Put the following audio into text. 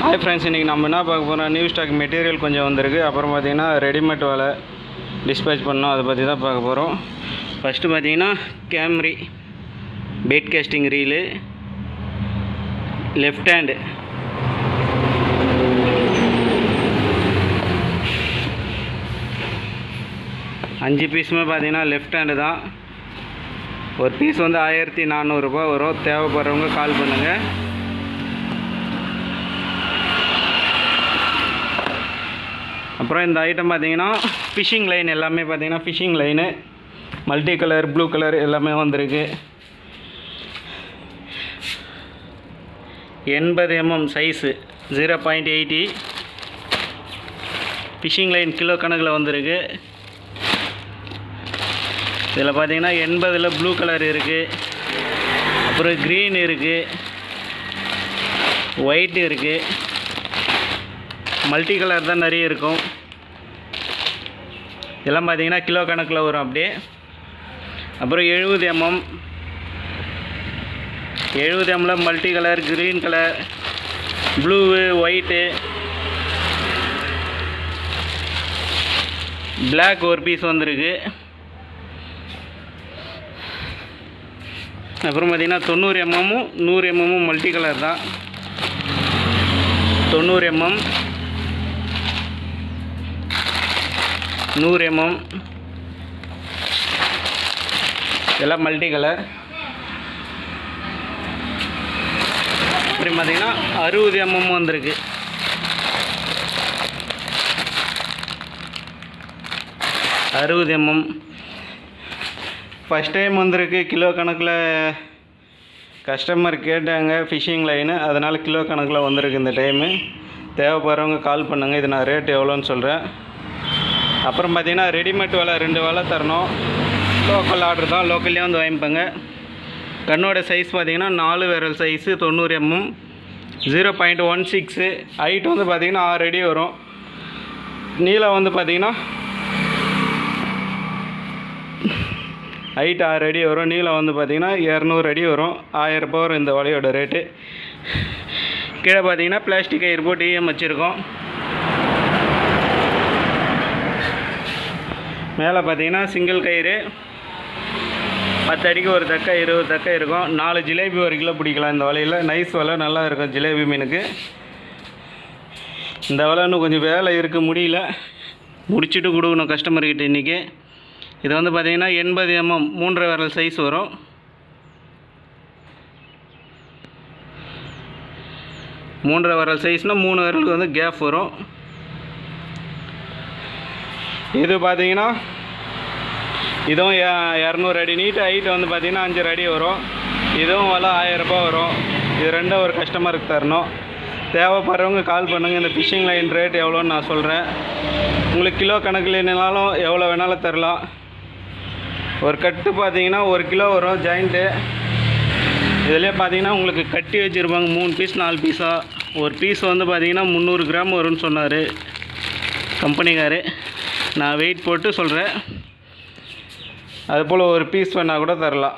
Hi friends, இன்றைக்கி நம்ம என்ன பார்க்க போகிறோம், நியூ ஸ்டாக் மெட்டீரியல் கொஞ்சம் வந்திருக்கு. அப்புறம் பார்த்திங்கன்னா ரெடிமேட் வேலை டிஸ்பேச் பண்ணோம், அதை பற்றி தான் பார்க்க போகிறோம். ஃபஸ்ட்டு பார்த்திங்கன்னா Camry bait casting reel left hand, அஞ்சு பீஸுமே பார்த்திங்கன்னா லெஃப்ட் ஹேண்டு தான். ஒரு பீஸ் வந்து 1400 ரூபா வரும். தேவைப்படுறவங்க கால் பண்ணுங்கள். அப்புறம் இந்த ஐட்டம் பார்த்திங்கன்னா ஃபிஷிங் லைன், எல்லாமே பார்த்திங்கன்னா fishing line multi colour, blue colour எல்லாமே வந்திருக்கு. 80 mm size 0.80 fishing line kilo கணக்கில் வந்திருக்கு. இதில் பார்த்திங்கன்னா 80ல் ப்ளூ கலர் இருக்குது, அப்புறம் க்ரீன் இருக்குது, ஒயிட் இருக்குது, மல்டி கலர் தான் நிறைய இருக்கும். இதெல்லாம் பார்த்திங்கன்னா கிலோ கணக்கில் வரும் அப்படியே. அப்புறம் 70 mm multi colour, green colour, blue, white, black ஒரு பீஸ் வந்திருக்கு. அப்புறம் பார்த்திங்கன்னா 90 mm 100 mm மல்டி கலர் தான். 90 mm 100 mm இதெல்லாம் மல்டி கலர். அப்புறம் பார்த்திங்கன்னா 60 mm வந்திருக்கு. ஃபஸ்ட் டைம் வந்திருக்கு. கிலோ கணக்கில் கஸ்டமர் கேட்டாங்க ஃபிஷிங் லைனு, அதனால் கிலோ கணக்கில் வந்திருக்கு இந்த டைமு. தேவைப்படுறவங்க கால் பண்ணுங்கள். இது நான் ரேட் எவ்வளோன்னு சொல்கிறேன். அப்புறம் பார்த்திங்கன்னா ரெடிமேட் வேலை 2 வேலை தரணும். லோக்கல் ஆர்டர் தான், லோக்கல்லே வந்து வாங்கிப்பாங்க. கண்ணோட சைஸ் பார்த்திங்கன்னா 4 விரல் சைஸு 90 mm 0.16. ஹைட் வந்து பார்த்திங்கன்னா 6 அடி வரும். நீளம் வந்து பார்த்திங்கன்னா ஹைட் 6 அடி வரும். நீளம் வந்து பார்த்திங்கன்னா 200 அடி வரும். 1000 ரூபாய் வரும் இந்த வலையோட ரேட்டு. கீழே பார்த்திங்கன்னா பிளாஸ்டிக் கயிறு போட்டு EM வச்சுருக்கோம். மேலே பார்த்திங்கன்னா சிங்கிள் கயிறு, 10 அடிக்கு ஒரு தக்கை, 20 தக்கை இருக்கும். 4 ஜிலேபி 1 கிலோ பிடிக்கலாம் இந்த வலையில். நைஸ் வலை, நல்லா இருக்கும் ஜிலேபி மீனுக்கு. இந்த வலை இன்னும் கொஞ்சம் வேலை இருக்குது, முடியல, முடிச்சுட்டு கொடுக்கணும் கஸ்டமர்கிட்ட இன்றைக்கி. இது வந்து பார்த்திங்கன்னா 80 mm 3 விரல் சைஸ் வரும். மூன்றரை விரல் சைஸ்னால் 3 விரலுக்கு வந்து கேப் வரும். இது பார்த்திங்கன்னா இதுவும் 200 அடி நீட்டு. ஹைட்டு வந்து பார்த்திங்கன்னா 5 அடி வரும். இதுவும் விலை 1000 ரூபாய் வரும். இது ரெண்டும் ஒரு கஸ்டமருக்கு தரணும். தேவைப்படுறவங்க கால் பண்ணுங்கள். இந்த ஃபிஷிங் லைன் ரேட் எவ்வளோன்னு நான் சொல்கிறேன். உங்களுக்கு கிலோ கணக்கில் என்னனாலும் எவ்வளோ வேணாலும் தரலாம். ஒரு கட்டு பார்த்திங்கன்னா 1 கிலோ வரும் ஜாயிண்ட்டு. இதிலே பார்த்திங்கன்னா உங்களுக்கு கட்டி வச்சுருப்பாங்க 3 பீஸ் 4 பீஸாக. ஒரு பீஸ் வந்து பார்த்திங்கன்னா 300 கிராம் வரும்னு சொன்னார் கம்பெனிக்காரு. நான் வெயிட் போட்டு சொல்கிறேன். அதுபோல் ஒரு பீஸ் வேணால் கூட தரலாம்.